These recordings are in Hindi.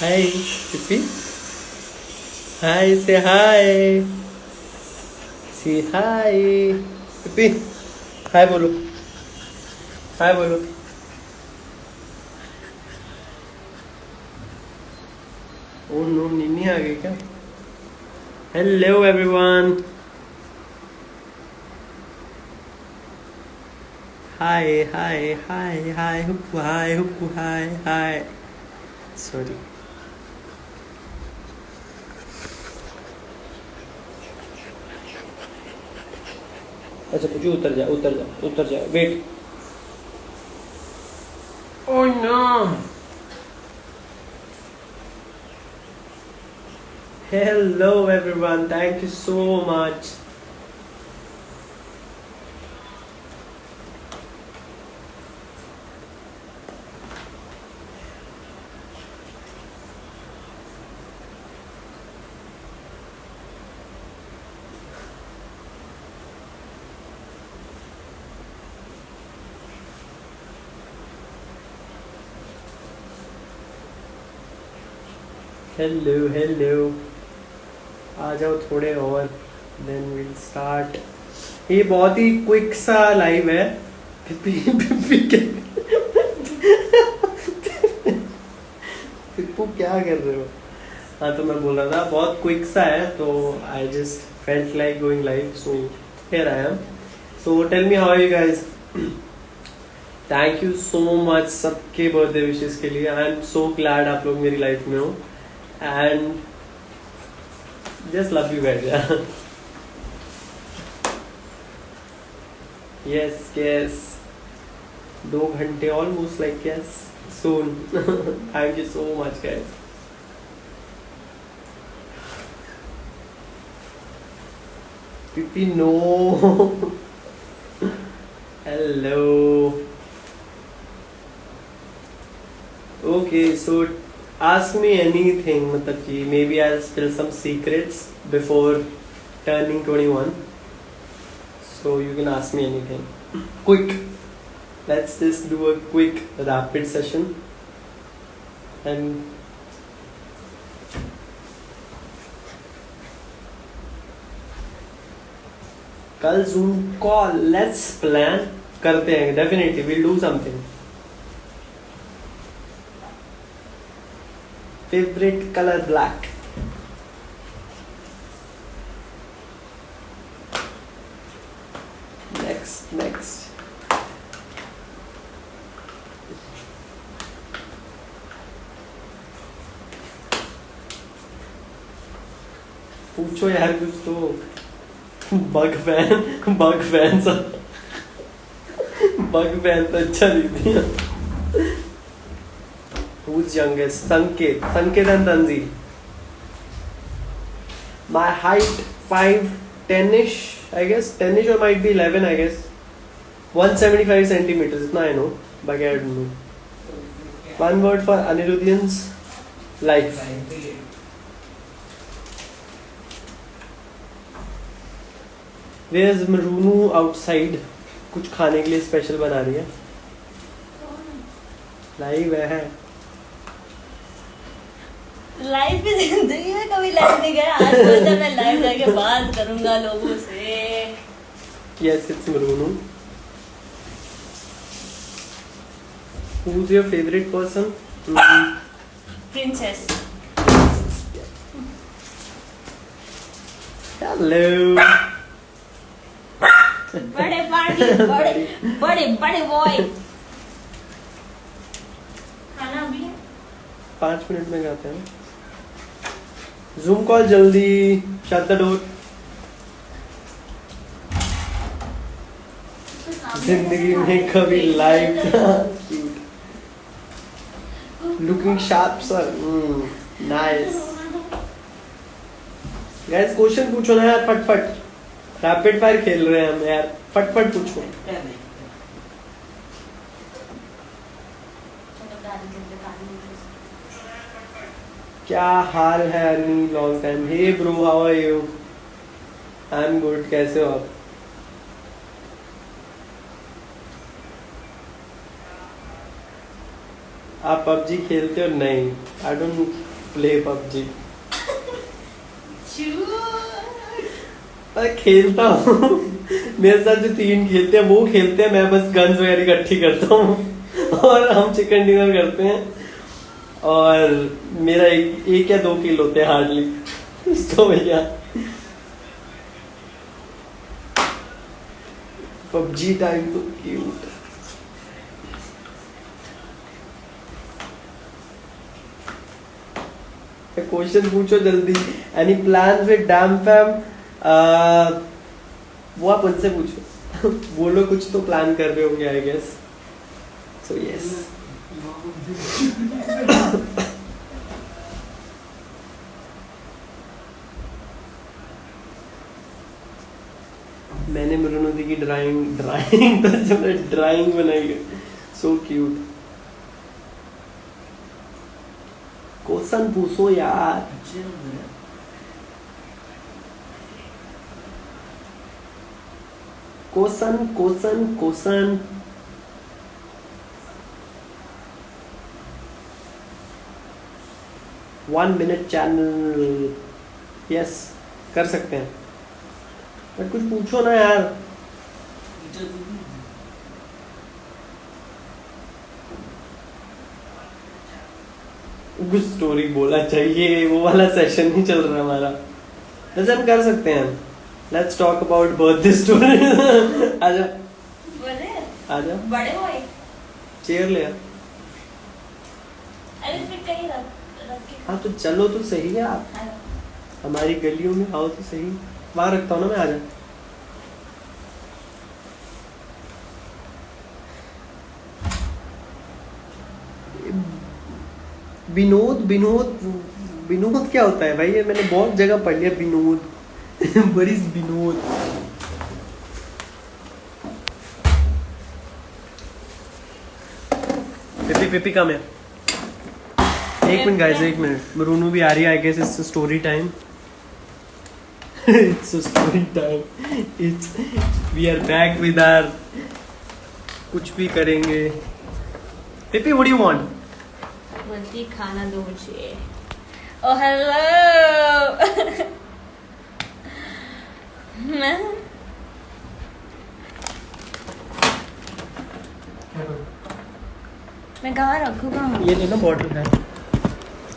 Hi, Pippi. Hi, say hi. Say hi. Pippi. Hi बोलो. Hi बोलो. Oh no, नीनी आ गई क्या? Hello everyone. Hi, hi, hi, hi, huppu, hi. Sorry. अच्छा पूछो उतर जा wait oh no hello everyone thank you so much hello आ जाओ थोड़े और देन विल स्टार्ट ये बहुत ही क्विक सा लाइव है पिप्पू क्या कर रहे हो हाँ तो मैं बोल रहा था बहुत क्विक सा है तो I just felt like going live so here I am so tell me how are you guys thank you so much सबके बर्थडे विशेस के लिए आई एम सो ग्लैड आप लोग मेरी लाइफ में हो and just love you guys yeah yes 2 घंटे almost like yes soon thank you so much guys Pipi no hello okay so ask me anything मतलब कि maybe I'll spill some secrets before turning 21 so you can ask me anything quick let's just do a quick rapid session and कल Zoom call let's plan करते हैं definitely we'll do something favorite color black next पूछो यार कुछ तो बग फैन सा बग फैन तो अच्छा नहीं दिया Who's youngest? Sanket and Tanzil. My height 5'10"ish, I guess. 10"ish or might be 11, I guess. 175 centimeters. Itna I know. But I don't know. One word for Anirudhian's life. Where's Marunu outside? कुछ खाने के लिए स्पेशल बना रही है. लाइव है. लाइव भी जिंदगी में कभी लाइव नहीं गया आज बोलता मैं लाइव जाके बात करूंगा लोगों से Yes, it's Marunu. Who's your favorite person? Princess Hello. बड़े बॉय खाना भी है 5 मिनट में गाते हैं Zoom कॉल जल्दी shut the door जिंदगी में कभी live looking sharp sir nice guys question पूछो ना यार फटफट रैपिड फायर खेल रहे हैं हम यार फटफट पूछो क्या हाल है Arnie long time hey bro how are you I am good कैसे हो आप PUBG खेलते हो नहीं आई डोंट प्ले पबजी। मैं खेलता हूँ, मेरे साथ जो 3 खेलते हैं वो खेलते हैं, मैं बस गन्स वगैरह इकट्ठी करता हूँ और हम चिकन डिनर करते हैं। और मेरा एक या 2 किल होते हैं हार्डली। तो भैया पबजी टाइम तो क्यूट। क्वेश्चन पूछो जल्दी। Any plan with dam fam? वो आप उनसे पूछो। वो लोग कुछ तो प्लान कर रहे होंगे आई गेस। So yes. मैंने मरुनोदी की ड्राइंग बनाई है। So cute. क्वेश्चन पूछो यार। Question 1 minute channel. यस कर सकते हैं, बट कुछ पूछो ना यार। कुछ स्टोरी बोला चाहिए, वो वाला सेशन नहीं चल रहा हमारा। वैसे हम कर सकते हैं। Let's talk about birthday story. आजा आजा, बड़े भाई चेयर ले आ। अरे फिर कहीं रख के। हाँ तो चलो तो सही है, आप हमारी गलियों में आओ तो सही। वहां रखता हूँ ना मैं, आजा। विनोद क्या होता है भाई? ये मैंने बहुत जगह पढ़ लिया विनोद। बड़ी विनोद। पिपी कम है। एक मिनट गाइस, एक मिनट। मरूनू भी आ रही है I guess. It's story time. It's story time. It's we are back with our कुछ भी करेंगे। पिपी व्हाट डू यू वांट? बोलती खाना दो मुझे। Oh hello. मैं कहाँ रखूँ? कहाँ? ये लेना बॉटल है,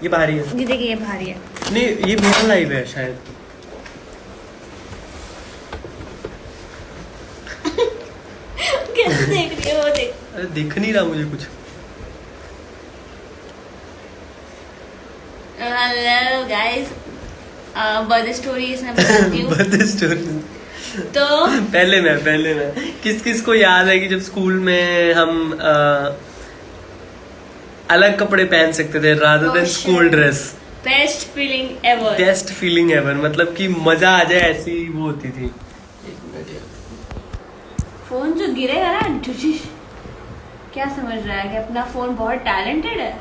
ये भारी है। ये देखिए, ये भारी है। नहीं ये मेरा लाइव है शायद। कैसे देख रही है वो? देख। अरे दिख नहीं रहा मुझे कुछ। हेलो गाइस, बर्थडे स्टोरीज मैं बताती हूँ। बर्थडे स्टोरी तो पहले मैं किस को याद है कि जब स्कूल में हम अलग कपड़े पहन सकते थे rather than school dress. Best feeling ever. Best feeling ever, मतलब कि मजा आ जाए ऐसी वो होती थी। फोन जो गिरेगा ना, ढुशिश, क्या समझ रहा है कि अपना फोन बहुत टैलेंटेड है?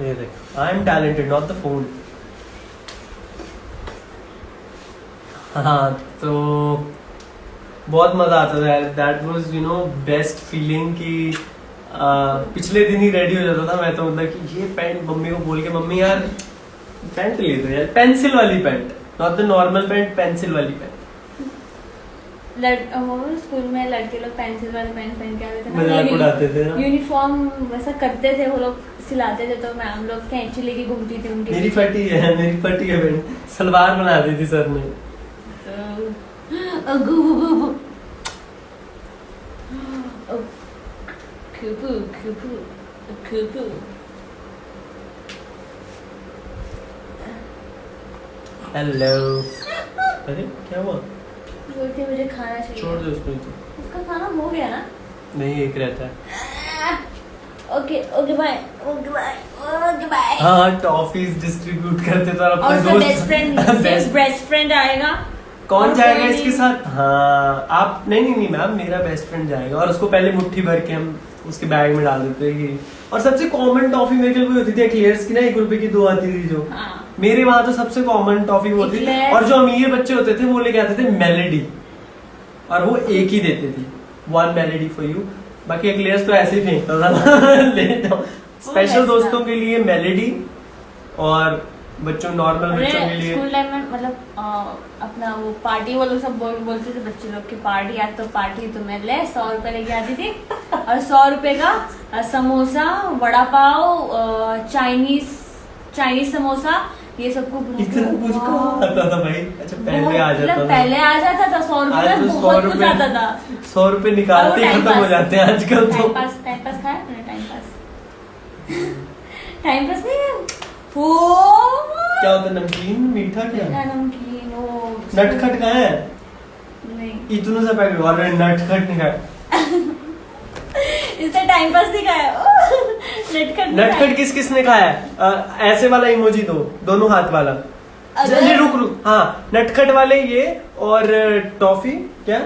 ये देख, I am talented not the phone. हाँ तो बहुत मजा आता था यार। That was you know best feeling कि पिछले दिन ही रेडी हो जाता था मैं तो, मतलब कि ये पैंट मम्मी को बोल के, मम्मी यार पैंट ले दो यार, पेंसिल वाली pant, not the normal pant, pencil वाली पैंट। स्कूल में लड़के लोग पेंसिल वाले पेन पहन के आते थे, मजाक उड़ाते थे ना। यूनिफॉर्म वैसा करते थे वो लोग, सिलाते थे, तो मैं हम लोग कैंची लेके घूमती थी उनके। मेरी फटी है पैंट, सलवार बना दी थी सर ने। हेलो। अरे क्या हुआ? बोलते मुझे खाना चाहिए। छोड़ दो उसको। उसका खाना हो गया ना? नहीं एक रहता है। Okay okay bye, okay bye, okay bye. हाँ टॉफीज डिस्ट्रीब्यूट करते तो और अपने उसका दोस्त बेस्ट फ्रेंड आएगा। कौन जाएगा इसके साथ? हाँ आप नहीं मैम, मेरा बेस्ट फ्रेंड जाएगा और उसको पहले मुट्ठी भर के हम उसके बैग में डाल देते हैं। और सबसे कॉमन टॉफी मेरे ख्याल में होती थी एक्लेयर्स की ना, 1 रुपए की 2 आती थी जो। हाँ। मेरे वहां तो सबसे कॉमन टॉफी वो थी। और जो अमीर बच्चे होते थे वो लेके आते थे मेलेडी, और वो एक ही देते थे, 1 मेलेडी फॉर यू। बाकी एक्लेयर्स तो ऐसे ही फेंकता था। ले जाओ। स्पेशल दोस्तों के लिए मेलेडी और बच्चों नॉर्मल बच्चों के लिए स्कूल टाइम में मतलब अपना वो पार्टी वो लोग सब बोलते थे बच्चे लोग की पार्टी, आज तो पार्टी तुम्हें ले 100 रुपए लेके आती थी और 100 रुपए का समोसा, वड़ा पाव, चाइनीज समोसा, ये सबको इतना कुछ कहाँ आता था भाई। अच्छा पहले आ जाता था, पहले आ जाता था 100 रुपए में तो बहुत कुछ आता था। 100 रुपए निकालते ही खत्म हो जाते हैं आजकल तो। टाइम पास खाया मैंने, टाइम पास नहीं वो क्या होता है, नमकीन मीठा क्या नमकीन वो नटखट कहाँ है? नहीं इतनों से पैकेट और नटखट नहीं खाया। इससे टाइम पास नहीं खाया। नटखट किस किस ने खाया है? ऐसे वाला इमोजी दो, दोनों हाथ वाला। जल्दी रुक हाँ, नटखट वाले ये और टॉफी क्या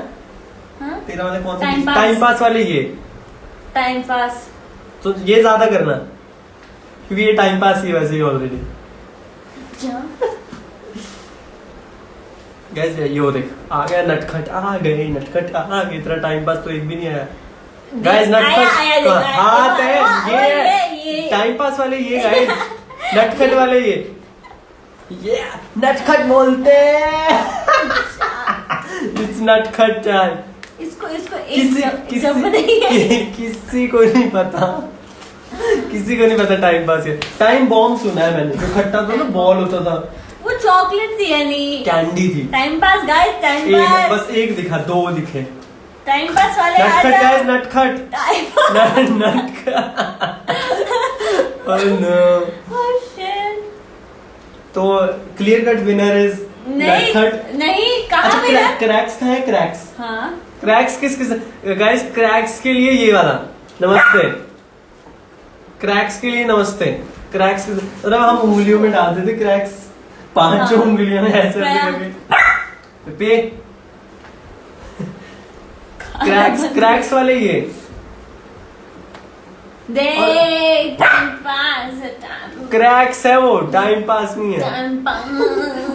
तेरा वाले कौन सा? टाइम पास वाले ये टाइम पास। तो ये ज्यादा करना क्योंकि ये टाइम पास ही वैसे ही ऑलरेडी। गैस ये हो देख आ गया नटखट, आ गए नटखट आ गए। इतना टाइम पास तो एक भी नहीं आया गाइस। नटखट हाथ है ये टाइम पास वाले, ये गाइस नटखट वाले ये नटखट बोलते हैं। इट्स नटखट यार। इसको किसी को नहीं पता, किसी को नहीं पता टाइम पास है। टाइम बॉम्ब सुना है मैंने, जो खट्टा था ना बॉल होता था, वो चॉकलेट थी यानी कैंडी थी। Time pass guys, time pass बस एक दिखा, दो दिखे। टाइम पास वाले नटखट गाइस, नटखट तो क्लियर कट विनर इज नटखट। नहीं कहाँ विनर? क्रैक्स कहाँ है? क्रैक्स हाँ क्रैक्स किस गाइस? क्रैक्स के लिए ये वाला नमस्ते, क्रैक्स के लिए नमस्ते। क्रैक्स मतलब हम उंगलियों में डालते थे क्रैक्स, पांचों उंगलियों में ऐसे करके पे क्रैक्स वाले ये दे टाइम पास। क्रैक्स है वो, टाइम पास नहीं है। टाइम पास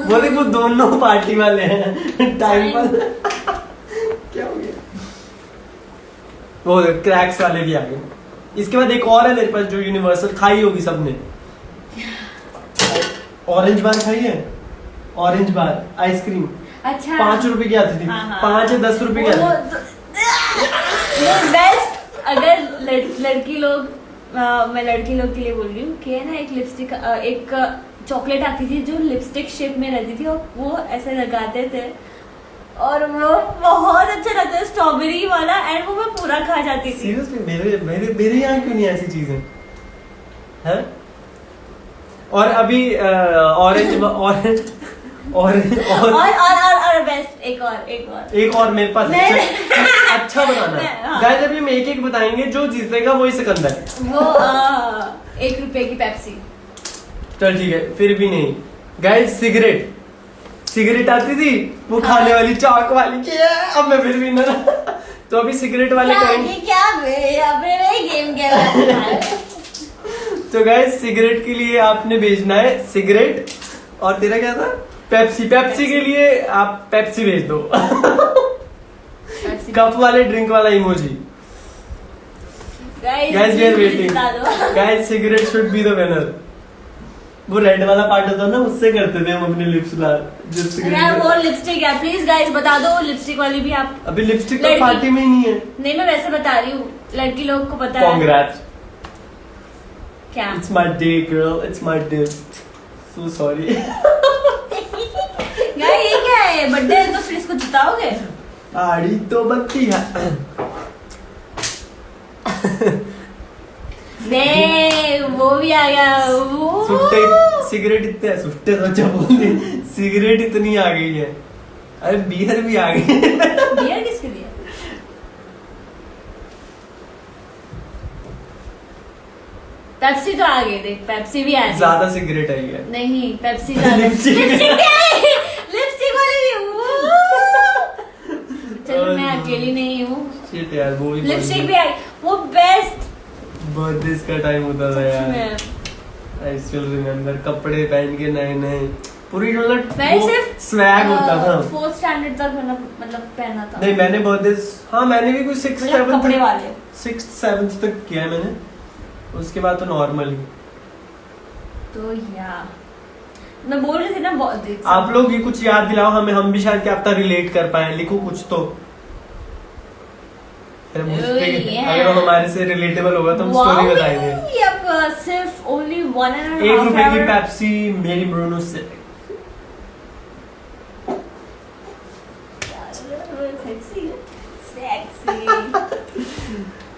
वो देखो दोनों पार्टी वाले हैं। टाइम पास क्या हो गया? वो क्रैक्स वाले भी आ गए। इसके बाद एक और है मेरे पास जो यूनिवर्सल खाई होगी सबने, ऑरेंज बार खाई है? ऑरेंज बार आइसक्रीम अच्छा 5 रुपए की आती थी। 5 या 10 रुपए की आती थी। बेस्ट अगर लड़की लोग मैं लड़की लोग के लिए बोल रही हूँ कि है ना, एक लिपस्टिक एक चॉकलेट आती थी जो लिपस्टिक शेप में रहती थी और वो ऐसे लगाते थे और वो बहुत अच्छा लगता है, स्ट्रॉबेरी वाला, एंड वो मैं पूरा खा जाती थी। सीरियसली मेरे यहाँ क्यों नहीं ऐसी चीजें हैं? और अभी ऑरेंज और बेस्ट एक और मेरे पास अच्छा बनाना है गाइस। अभी हम एक बताएंगे, जो जीतेगा वही सिकंदर। वो 1 रुपए की पेप्सी। चल ठीक है, फिर भी नहीं गाइस। सिगरेट आती थी वो खाने वाली चाक वाली की है। अब मैं फिर भी ना तो अभी सिगरेट वाले गेम खेल। तो गाइस सिगरेट के लिए आपने भेजना है सिगरेट, और तेरा क्या था? पेप्सी के लिए आप पेप्सी भेज दो। कप वाले ड्रिंक वाला emoji. Guys we are waiting. Guys cigarette should be the winner. वो रेड वाला पार्ट होता ना, उससे करते थे हम अपने लिप्स यार। वो लिपस्टिक है, प्लीज गाइस बता दो लिपस्टिक वाली भी आप। अभी लिपस्टिक तो पार्टी में ही नहीं है। नहीं मैं वैसे बता रही हूँ, लड़की लोग को पता है। कांग्रेट्स। क्या? It's my day, girl. It's my day. So sorry. यार ये क्या है? बर्थडे है तो फिर इसको जिताओगे? आड़ी तो बनती है। वो भी आ गया। सुट्टे सिगरेट इतने सुट्टे तो अच्छा बोलते, सिगरेट इतनी आ गई है। अरे बियर भी आ गई। बियर किसके लिए? पेप्सी तो आ गई, देख पेप्सी भी आ गई। ज्यादा सिगरेट आई है। नहीं पेप्सी ज्यादा। लिपस्टिक वाली भी। चलो मैं अकेली नहीं हूँ। शिट यार, वो भी लिपस्टिक भी आई, वो बेस्ट बर्थडे का टाइम होता था यार। आई स्टिल रिमेम्बर, कपड़े पहन के नए पूरी मतलब स्वैग होता था। 4th स्टैंडर्ड तक मतलब पहना था। नहीं मैंने बर्थडे, हाँ मैंने भी कुछ 6th 7th कपड़े वाले 6th 7th तक किया है मैंने। उसके बाद तो नॉर्मल ही। तो या मैं बोल रही थी ना बहुत आप लोग ये कुछ याद दिलाओ हमें, हम भी शायद क्या पता रिलेट कर पाए, लिखो कुछ तो। अगर वो हमारे से रिलेटेबल होगा तो हम स्टोरी बताएंगे। अब सिर्फ ओनली 1.5 ₹1 की पेप्सी मेरी ब्रूनो से।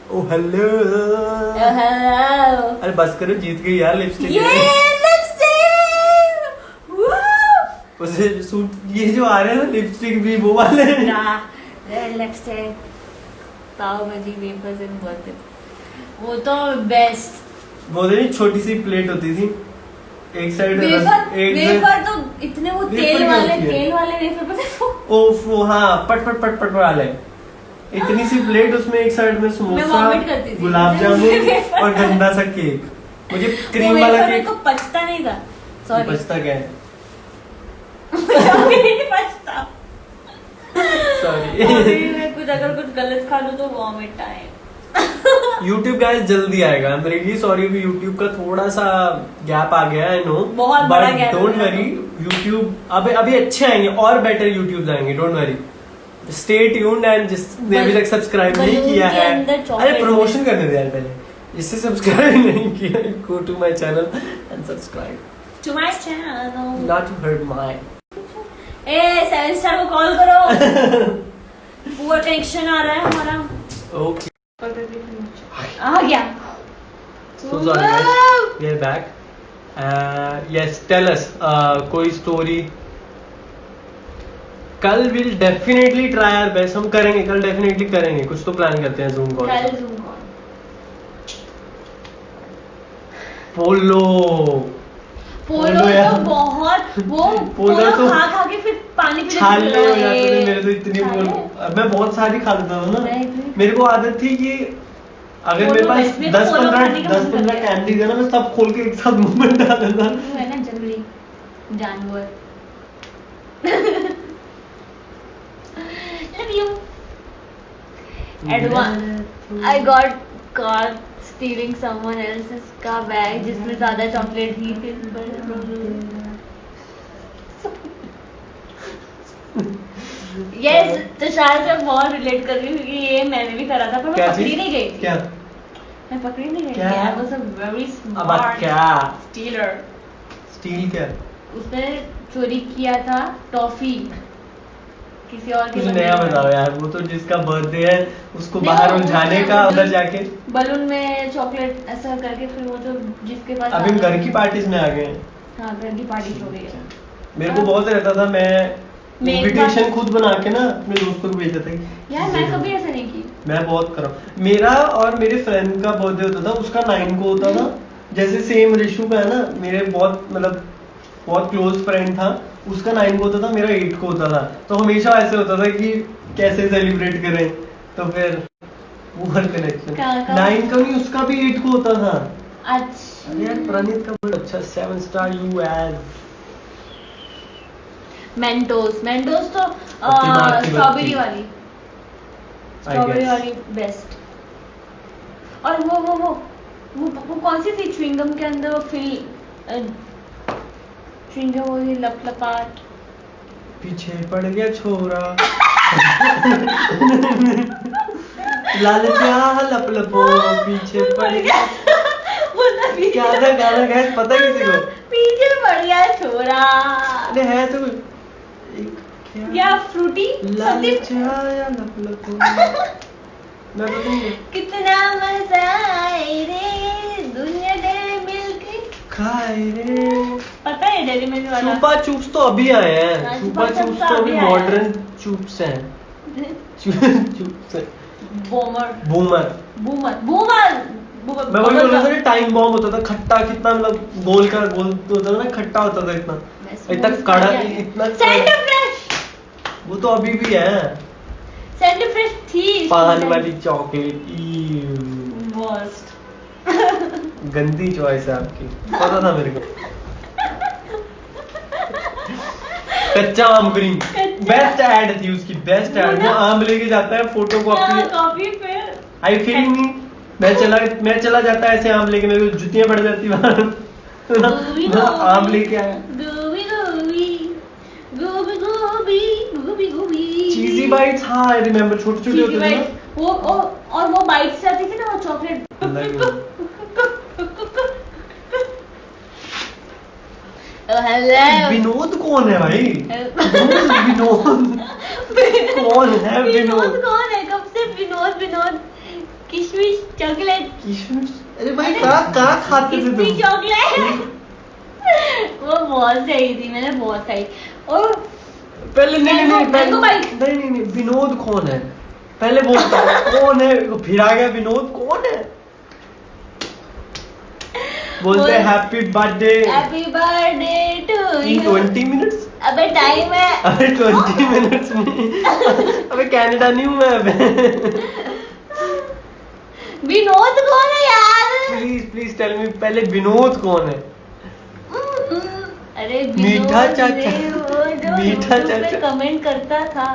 ओ हेलो, अरे बस करो, जीत गई यार लिपस्टिक। उसे सूट ये जो आ रहे हैं ना लिपस्टिक भी वो वाले लिपस्टिक पाव भाजी वेफर्स एंड बर्गर, वो तो बेस्ट। वो नहीं छोटी सी प्लेट होती थी, एक साइड वेफर तो इतने वो तेल वाले वेफर पता है वो हाँ पट वाले, इतनी सी प्लेट, उसमें एक साइड में समोसा, गुलाब जामुन और गंदा सा केक। मुझे क्रीम वाला केक पचता नहीं था, सॉरी पचता क्या है कुछ अगर कुछ गलत खा लो तो वॉमिट आए। YouTube गाइस जल्दी आएगा, आई एम रियली सॉरी, अभी YouTube का थोड़ा सा गैप आ गया है, नो बहुत बड़ा गैप, डोंट वरी, YouTube अभी अच्छे आएंगे और बेटर YouTube आएंगे, don't worry, stay tuned. And जिसने अभी तक सब्सक्राइब नहीं किया है, अरे प्रमोशन करने दे यार पहले, जिससे सब्सक्राइब नहीं किया, go to my channel and subscribe to my channel, not to hurt my. ए 7 स्टार को कॉल करो, पूरा कनेक्शन आ रहा है हमारा। ओके आ गया। So sorry guys, we are back. Yes, tell us कोई स्टोरी। कल will definitely try our best, हम करेंगे कल, डेफिनेटली करेंगे, कुछ तो प्लान करते हैं जूम कॉल। कल जूम कॉल पोलो यार तो बहुत वो पोलो तो खा के फिर पानी पीने छाले हो जाते थे मेरे तो इतनी। मैं बहुत सारी खा लेता था ना, मेरे को आदत थी कि अगर मेरे पास 10-15 कैंडीज है ना, मैं सब खोल के एक साथ मुंह में डाल देता है ना, जंगली जानवर। Love you advance. I got caught stealing someone else's का बैग जिसमें ज्यादा चॉकलेट थी, यस तुषार से बहुत रिलेट कर रही हूँ क्योंकि ये मैंने भी करा था, पर मैं पकड़ी नहीं गई। क्या मैं पकड़ी नहीं गई। क्या? I was a very अब smart क्या stealer। स्टील क्या उसने चोरी किया था टॉफी किसी और के कुछ नया बताओ यार, वो तो जिसका बर्थडे है उसको बाहर उलझाने का, अंदर जाके बलून में चॉकलेट ऐसा करके, फिर वो जो जिसके पास अभी हम घर की पार्टीज में आ गए हैं। हाँ घर की पार्टी हो गई है। मेरे को बहुत रहता था, मैं इनविटेशन खुद बना के ना अपने दोस्तों को भेजता था। यार मैं कभी ऐसा नहीं की, मैं बहुत करा। मेरा और मेरे फ्रेंड का बर्थडे होता था, उसका 9 को होता था, जैसे सेम रिशु का है ना, मेरे बहुत मतलब बहुत क्लोज फ्रेंड था, उसका 9 को होता था, मेरा 8 को होता था, तो हमेशा ऐसे होता था कि कैसे सेलिब्रेट करें, तो फिर वो हर कनेक्शन 9 का नहीं, उसका भी 8 को होता था। अच्छा यार प्रणीत का बहुत अच्छा 7 स्टार यू एज मेंटोस तो स्ट्रॉबेरी वाली बेस्ट। और वो कौन सी थी च्युइंगम के अंदर वो फिल च्युइंगम वो लपलपाट, पीछे पड़ गया छोरा लालचा लपलपो पीछे पड़ गया। क्या था गाना, गैस पता है किसी को? पीछे पड़ गया छोरा। अरे है तो या फ्रूटी लालचा या लपलपो। मैं बताऊंगा कितना मजा आए रे दुनिया डेरी मिल्क खाए रे। पता है डेरी मिल्क वाला चूपा चूप्स तो अभी आए हैं, चूपा चूप्स तो अभी मॉडर्न चूप्स हैं। चूप्स बूमर मैं वही बोल रहा था ना, टाइम बॉम्ब होता था, खट्टा कितना मतलब गोल होता था ना, खट्टा होता था इतना कड़ा, इतना वो तो अभी भी है। सेंटर फ्रेश थी पानी वाली चॉकलेट वर्स्ट। गंदी चॉइस है आपकी, पता था मेरे को। कच्चा आम क्रीम बेस्ट ऐड थी उसकी, बेस्ट ऐड। वो आम लेके जाता है फोटो कॉपी पे आई फीलिंग नहीं, मैं चला जाता ऐसे आम लेके, मेरे को जुतियां पड़ जाती वहां। गोभी आम लेके आया। गोभी गोभी गोभी गोभी गोभी गोभी चीजी बाइट्स, हाँ आई रिमेम्बर, छोटे छोटे होते थे ना। वो और वो बाइट्स आती थी ना, वो चॉकलेट। हेलो विनोद कौन है भाई? विनोद कौन है? विनोद कौन है? कब से विनोद विनोद? किशमिश चॉकलेट। किशमिश? अरे भाई कहाँ खाते थे किशमिश तुम? चॉकलेट। वो बहुत सही थी, मैंने बहुत खाई। और पहले मैंगो बाइट। नहीं विनोद कौन है पहले वो बताओ। कौन है? फिर आ गया विनोद कौन है? बोलते happy birthday to in 20 minutes. अबे टाइम है। अबे 20 मिनट्स नहीं, अबे कनाडा नहीं हूँ मैं अबे। विनोद कौन है यार? प्लीज टेल मी, पहले विनोद कौन है? अरे मीठा चाचा। मीठा चाचा। चाचा कमेंट करता था।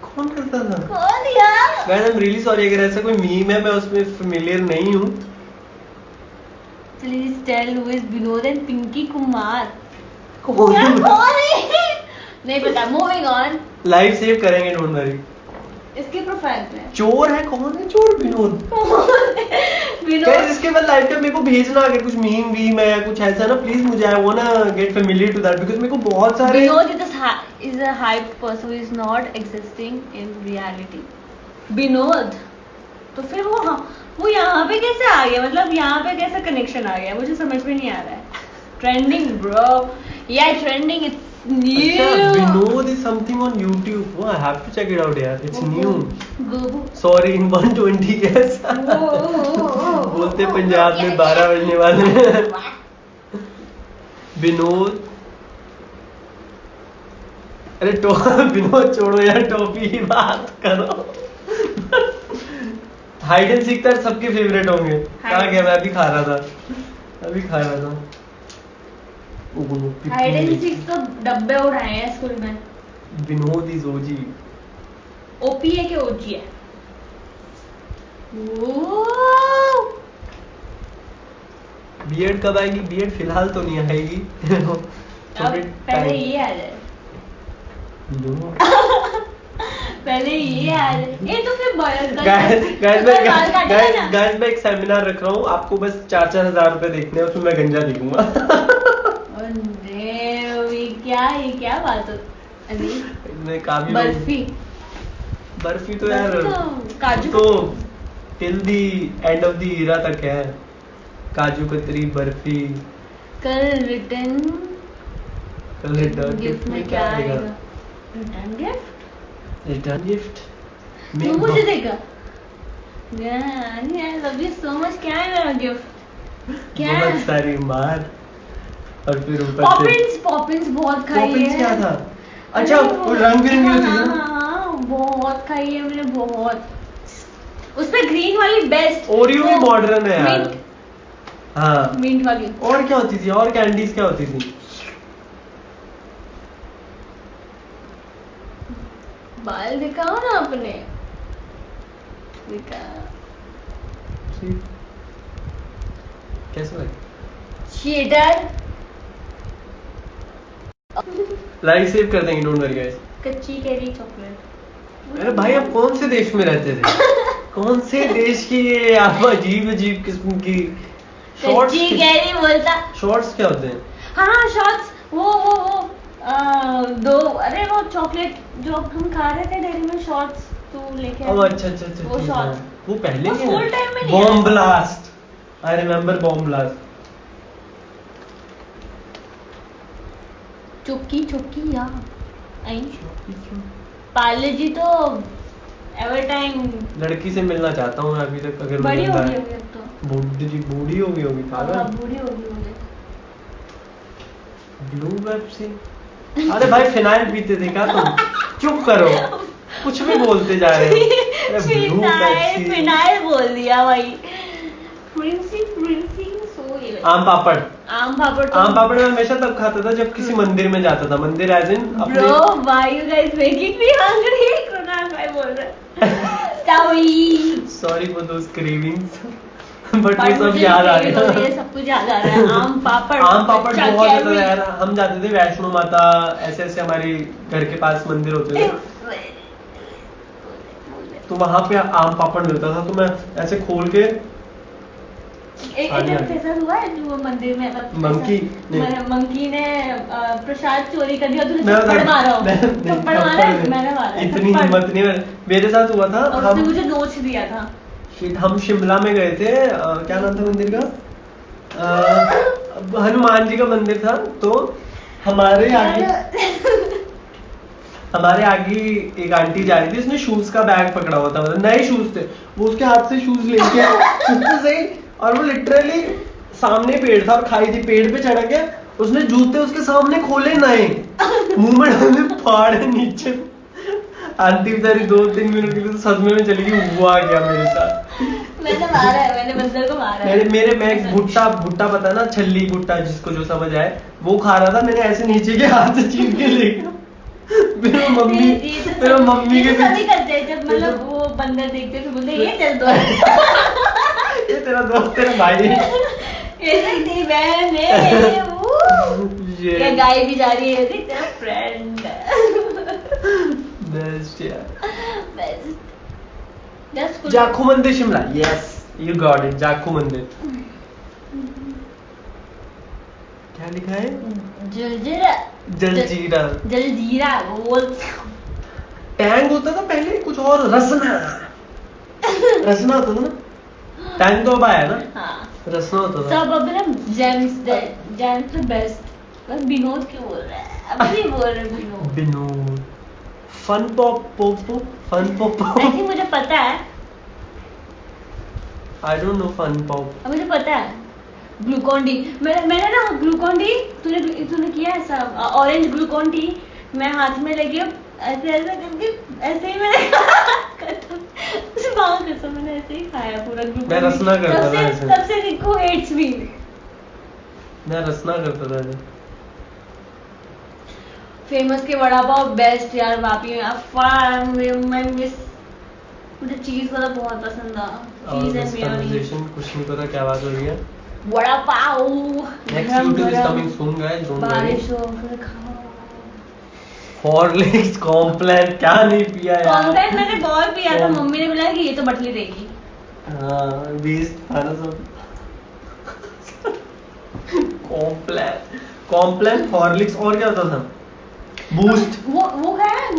कौन करता था? कौन यार? Guys I am really sorry अगर ऐसा कोई मीम है, मैं उसमें फेमिलियर नहीं हूँ। Please tell who is Vinod and Pinky Kumar. कौन? यार कौन है? नहीं पता। Moving on. लाइव सेव करेंगे, डोंट वरी। इसके प्रोफाइल में चोर है? कौन है चोर? विनोद। विनोद गाइस इसके बाद लाइव का मेरे को भेजना अगर कुछ मीम वीम है या कुछ ऐसा ना, प्लीज मुझे I wanna get familiar to that, because मेरे को बहुत सारे। Vinod is a hyped person who is not existing in reality. Vinod तो फिर वो यहाँ पे कैसे आ गया? मतलब यहाँ पे कैसे कनेक्शन आ गया? मुझे समझ में नहीं आ रहा है। ट्रेंडिंग ब्रो, या ट्रेंडिंग, इट्स अच्छा, new. Vinod is something on YouTube. Oh, I have to check it out यार. It's new. गोबू। Sorry in 120 guess. बोलते पंजाब में 12 बजने वाले हैं। विनोद, अरे विनोद छोड़ो यार, टॉपी की बात करो। हाइड एंड सीक तो सबके फेवरेट होंगे। कहाँ गया? मैं अभी खा रहा था। हाइड एंड सीक तो डब्बे उड़ाए हैं स्कूल में। Vinod is OG. ओपी है कि ओजी है? बीएड कब आएगी? बीएड फिलहाल तो नहीं आएगी। अब पहले ये आ जाए। पहले ये आ जाए। ये तो फिर गाइस मैं एक सेमिनार रख रहा हूँ, आपको बस 4-4 हजार रुपए देखने हैं, उसमें मैं गंजा दिखूंगा। ये क्या बात हो? मैं काफी बर्फी तो यार काजू तो till the end of the era तक है। काजू कतरी बर्फी। कल रिटर्न गिफ्ट में क्या आएगा? रिटर्न गिफ्ट तू मुझे देगा? I love you so much. क्या है मेरा गिफ्ट? क्या? बहुत सारी मार और फिर ऊपर पॉपिंस बहुत खाई है। पॉपिंस क्या था? अच्छा वो रंग बिरंगी होती है ना? हाँ, बहुत खाई है मैंने, बहुत। उसपे ग्रीन वाली बेस्ट। ओरियो भी मॉडर्न है यार। हाँ मिंट वाली। और क्या होती थी? और कैंडीज क्या होती थी? बाल दिखाओ ना अपने। दिखा। कैसे लगे? चीटर। लाइव सेव कर देंगे, डोंट वरी गाइस। कच्ची कैरी चॉकलेट। अरे भाई आप कौन से देश में रहते थे? कौन से देश की ये आप अजीब किस्म की शॉर्ट्स? कच्ची कैरी बोलता। शॉर्ट्स क्या होते हैं? हाँ शॉर्ट्स, वो दो, अरे वो चॉकलेट जो हम खा रहे थे डेयरी में, शॉर्ट्स तू लेके आया। अच्छा वो ठीक शॉर्ट। है। वो पहले वो के स्कूल टाइम में नहीं बॉम्ब आया। Blast, I remember bomb blast. चुक्की या पार्ले जी तो एवर टाइम। लड़की से मिलना चाहता हूँ मैं अभी तक, अगर बड़ी मिलना होगी है। अभी अब तो। बूढ़ी हो गई होगी पागल। हाँ, बूढ़ी होगी मुझे। Blue Pepsi? अरे भाई फिनाइल पीते थे क्या तुम? चुप करो, कुछ भी बोलते जा रहे हो। अरे ब्लू पेप्सी, फिनाइल बोल दिया भाई। फ्रिंसी सो ये आम पापड़ तो मैं हमेशा तब खाता था जब किसी मंदिर में जाता था। मंदिर age in bro, why you guys making me hungry? Krunal भाई बोल रहे हैं। Sorry for those cravings. But वो सब मुझे याद आ craving हो रही गया। है, सब कुछ याद आ रहा है। आम पापड़ आम पापड़ कच्चा बहुत ज्यादा कैरी। यार, हम जाते थे वैष्णो माता, ऐसे ऐसे हमारे घर के पास मंदिर होते थे, तो वहां पे आम पापड़ मिलता था, तो मैं ऐसे खोल के एक आने जब आने। ऐसा हुआ है जो वो मंदिर में मतलब मंकी मंकी ने प्रसाद चोरी कर दिया, तूने मैं थप्पड़ मारा हो। मैं- थप्पड़ मारा है? मैंने मारा है इतनी थप्पड़। हिम्मत नहीं मेरे साथ हुआ था। और उसने मुझे नोच दिया था। हम शिमला में गए थे, क्या नाम था मंदिर का, हनुमान जी का मंदिर था, तो हमारे आगे एक आंटी जा रही थी, उसने शूज का बैग पकड़ा हुआ था, मतलब नए शूज थे, वो उसके हाथ से शूज लेके चुपके से, और वो लिटरली सामने पेड़ था और खाई थी, पेड़ पे चढ़ गया, उसने जूते उसके सामने खोले नए, मुंह में डाले, फाड़े नीचे। आंटी बेचारी 2-3 मिनट के लिए तो सदमे में चली गई, वो आ गया मेरे साथ। मैंने मारा है, मैंने बंदर को मारा है। मेरे मैं एक भुट्टा पता है ना, छल्ली भुट्टा, जिसको जो समझ आए, वो खा रहा था, मैंने ऐसे नीचे के हाथ से छीन के ले गया। मेरा मम्मी के सभी करते हैं, जब मतलब वो बंदर देखते हैं तो बोलते हैं ये चल दो। ये तेरा दोस्त, तेरा भाई है। ये तेरी बहन है, ये ये गाय भी जा रही है, देख तेरा फ्रेंड। बेस्ट यार। Just जाखू मंदिर Shimla, yes you got it, Jakhu मंदिर। क्या लिखा है? जलजीरा जलजीरा। जलजीरा बोल। टैंग होता था पहले, कुछ और, रसना होता था ना, टैंग तो अब आया ना, हाँ रसना होता था। सब अब ना जेम्स बेस्ट। बस विनोद क्यों बोल रहा है, अब नहीं बोल रहे विनोद। बिनोद। फन पॉप पोपो, फन पोपो। आई थिंक मुझे पता है, I don't know fun pop. अब मुझे पता है। ग्लूकॉन डी, मैंने ना ग्लूकॉन डी, तूने किया ऐसा ऑरेंज ग्लूकॉन डी, मैं हाथ में लेके ऐसे ऐसे करके ऐसे ही मैंने मैंने ऐसे ही खाया पूरा ग्लूकॉन। मैं रसना करता था ऐसे। तब से निको हेट्स मी। मैं रसना करता था ऐसे। फेमस के वड़ा पाव बेस्ट यार, वापी में मैं मिस, मुझे चीज वाला बहुत पसंद था, चीज एंड मेयोनीज। कुछ नहीं पता क्या बात हो रही है। Vada pav next YouTube is coming soon guys, don't worry. बारिश हो फिर खाओ। हॉर्लिक्स कॉम्प्लान क्या नहीं पिया यार। कॉम्प्लान मैंने बहुत पिया था, मम्मी ने बोला कि ये तो बटली देगी। हाँ बेस्ट था ना सब। कॉम्प्लान हॉर्लिक्स और क्या होता था, बूस्ट। वो खाया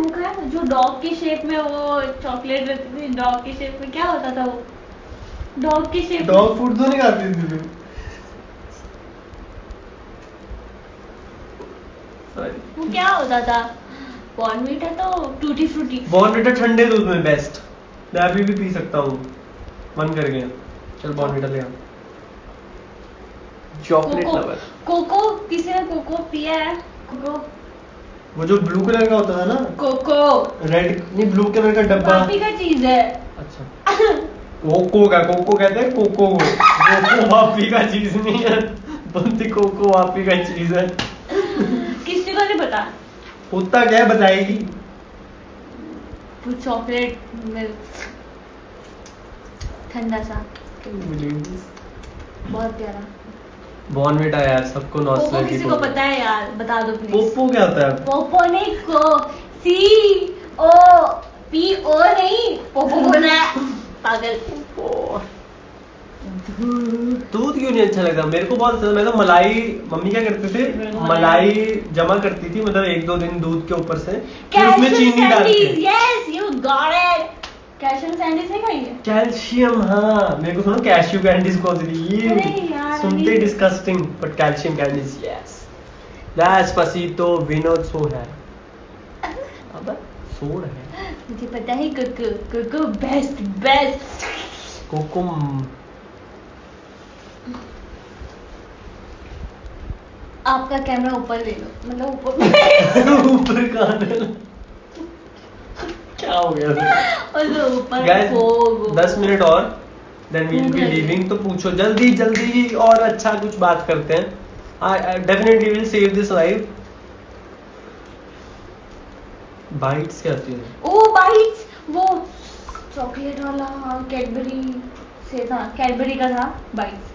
जो डॉग की शेप में वो चॉकलेट रहती थी, डॉग की शेप में क्या होता था वो, डॉग की शेप। डॉग फूड तो नहीं खाती थी तू? वो क्या होता था, बॉर्नवीटा तो टूटी फ्रूटी। बॉर्नवीटा ठंडे दूध में बेस्ट, मैं अभी भी पी सकता हूँ, मन कर गया। चल बॉर्नवीटा ले आ। Chocolate lover. कोको, किसी ने कोको पिया है? कोको, वो जो ब्लू कलर का होता था ना, कोको रेड नहीं, ब्लू कलर का डब्बा। पापी का चीज है। अच्छा कोको कहते हैं, कोको वापी का चीज नहीं है, बनती कोको वापी का चीज है। किसी को नहीं पता। होता क्या है बताएगी? वो चॉकलेट मिल्क ठंडा सा, बहुत प्यारा। बॉर्नवीटा यार सबको पोपो नॉस्टैल्जिक। किसी को पता है यार, बता दो प्लीज। पोपो क्या होता है? पोपो नहीं, को COPO नहीं, पोपो बोल रहा है पागल। दूध क्यों नहीं अच्छा लगता मेरे को? बहुत अच्छा, मैं तो मलाई, मम्मी क्या करते थे, मलाई जमा करती थी, मतलब 1-2 दिन दूध के ऊपर से, फिर उसमें चीनी डाल के। Yes you got it. Calcium sandwich नहीं खाई है? कैल्शियम, हाँ मेरे को सुनो कैश्यू कैंडीज कौन सी थी अरे ये, यार, सुनते अभी- disgusting, but calcium candies yes. Despacito, Vinod सो है, अब सो रहे। मुझे पता है कोको बेस्ट। कोकुम। आपका कैमरा ऊपर ले लो, मतलब ऊपर ऊपर कहां क्या हो गया? और वो ऊपर गाइस होगो। 10 मिनट और देन वी विल बी भूख लगी। लीविंग, तो पूछो जल्दी और अच्छा कुछ बात करते हैं। I definitely will save this live. Bytes क्या होती है? ओ बाइट्स, वो चॉकलेट वाला कैडबरी से था, कैडबरी का था बाइट्स,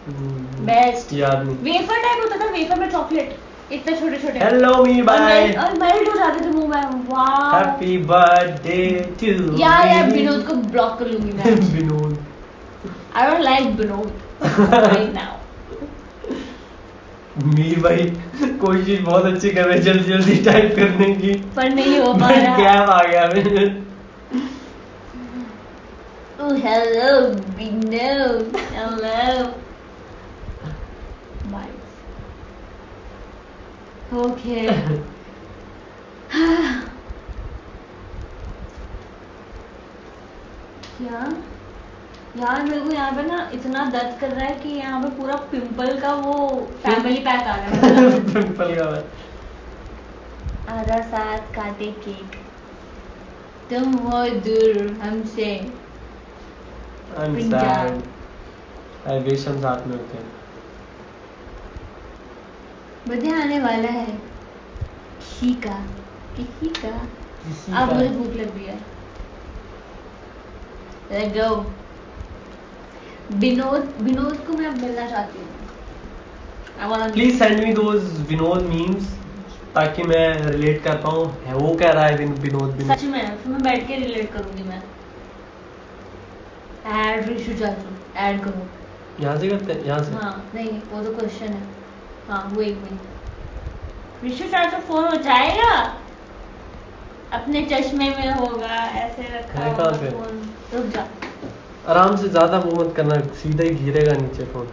बेस्ट। याद नहीं। वेफर टाइप होता था, वेफर में चॉकलेट इतने छोटे छोटे, हेलो मी बाय, और मेल्ट हो जाते थे मुंह में। वाह, हैप्पी बर्थडे टू यार विनोद को ब्लॉक कर लूंगी मैं। Vinod, I don't like Vinod right now. Mir भाई कोशिश बहुत अच्छी कर रहे जल्दी जल्दी टाइप करने की, पर नहीं हो पा रहा। गैप आ गया मेरे। Oh, hello, Vinod. Hello. Bye. Okay. क्या यार, मेरे को यहाँ पे ना इतना दर्द कर रहा है कि यहाँ पे पूरा पिंपल का वो फैमिली पैक आ रहा है। पिंपल का आधा साथ काटे केक, तुम हो दूर हमसे पंजाब। आई विश हम साथ में होते हैं। बर्थडे आने वाला है किसी का, किसी का। किसी अब का। मुझे भूख लग रही है। Let's go. विनोद को मैं अब मिलना चाहती हूँ। Please send me those Vinod memes ताकि मैं रिलेट कर पाऊँ है वो कह रहा है विनोद। सच में फिर मैं बैठ के रिलेट करूंगी मैं। ऐड रिशु चाचू ऐड करो। यहाँ से करते हैं, यहाँ से। हाँ नहीं वो तो क्वेश्चन है। हाँ वही रिशु चाचू फोन हो जाएगा, अपने चश्मे में होगा ऐसे रखा है होगा कहाँ पे? फोन। रुक जा, आराम से, ज्यादा वो मत करना, सीधा ही गिरेगा नीचे फोन।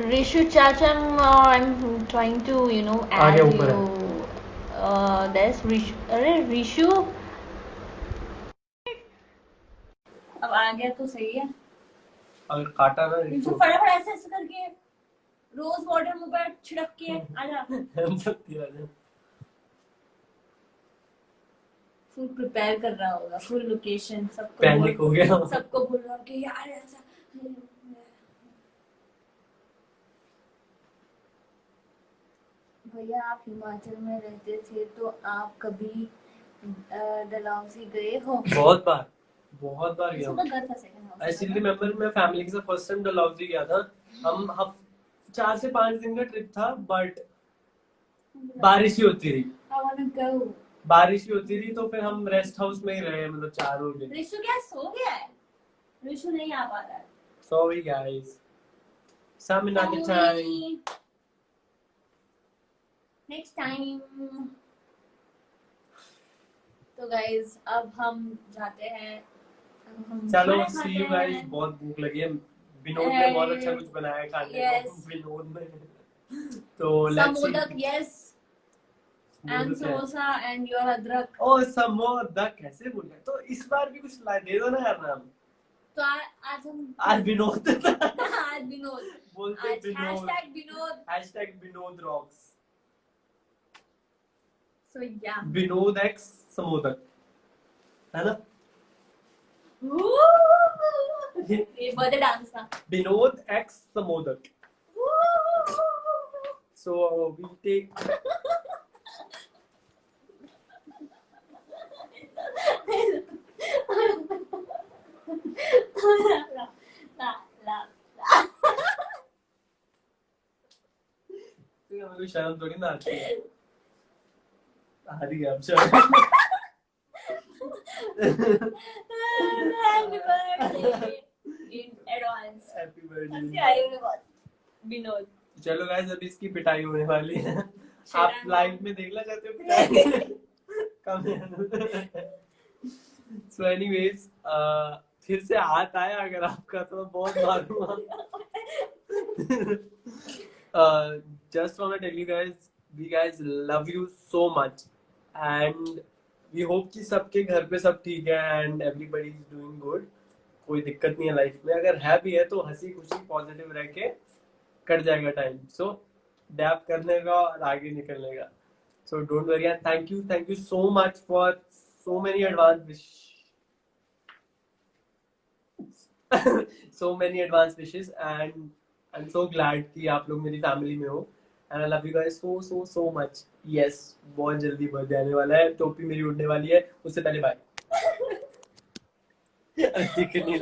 रिशु चाचा I am trying to you know आगे ऐड ऊपर यू दैट्स रिशु। अरे रिशु अब आ गया तो सही है। अगर काटा ना रिशु फटाफट ऐसे ऐसे करके रोज वाटर मुंह पर छिड़क के आजा। हम सब तेरा है। फुल प्रिपेयर कर रहा होगा, फुल लोकेशन सबको पैनिक हो गया। सबको बोल रहा कि यार ऐसा। भैया आप हिमाचल में रहते थे तो आप कभी डलहौजी गए हो? बहुत बार गया हूँ। घर था second house. I still remember मैं फैमिली के साथ फर्स्ट टाइम डलहौजी गया था। हम 4 से 5 दिन का ट्रिप था, बट बारिश ही होती रही। I wanna go. बारिश ही होती रही तो फिर हम रेस्ट हाउस में ही रहे, मतलब 4 हो गए। रिशु क्या सो गया है? रिशु नहीं आ पा रहा है। Sorry guys, some another time. Next time. तो गाइज अब हम जाते हैं। चलो खाना सी खाते यू गाइस, हैं। बहुत भूख लगी है। विनोद ने बहुत अच्छा कुछ बनाया है खाने Yes. को, विनोद ने। तो let's Samodak see. yes and samosa and your अदरक। ओ समोदक कैसे भूल गए? तो इस बार भी कुछ ला दे दो ना यार नाम। तो आज हम आज विनोद आज विनोद बोलते आज Vinod, #Vinod Vinod rocks, so yeah Vinod X Samodak, है ना? ये बर्थडे डांस था। Vinod X Samodak. So we take कोई शर्म थोड़ी ना आती है। आ रही है अब शर्म। Happy birthday in advance। Happy birthday. हंसी आई मुझे बहुत। विनोद चलो गाइस, अभी इसकी पिटाई होने वाली है। शराब। आप लाइव में देखना चाहते हो पिटाई? कम। सो एनीवेज, फिर से हाथ आया अगर आपका तो बहुत मारूंगा। Just wanna tell you guys, we guys love you so much and we hope कि सबके घर पे सब ठीक है and everybody is doing good। कोई दिक्कत नहीं है लाइफ में, अगर है भी है तो हंसी खुशी पॉजिटिव रह के कट जाएगा टाइम। सो डैप करने का और आगे निकलने का। So don't worry and thank you so much for so many advance wishes and I am so glad कि आप लोग मेरी फैमिली में हो and I love you guys so much. Yes, बहुत जल्दी बर्थडे आने वाला है, टोपी मेरी उड़ने वाली है, उससे पहले बाय। दिख नहीं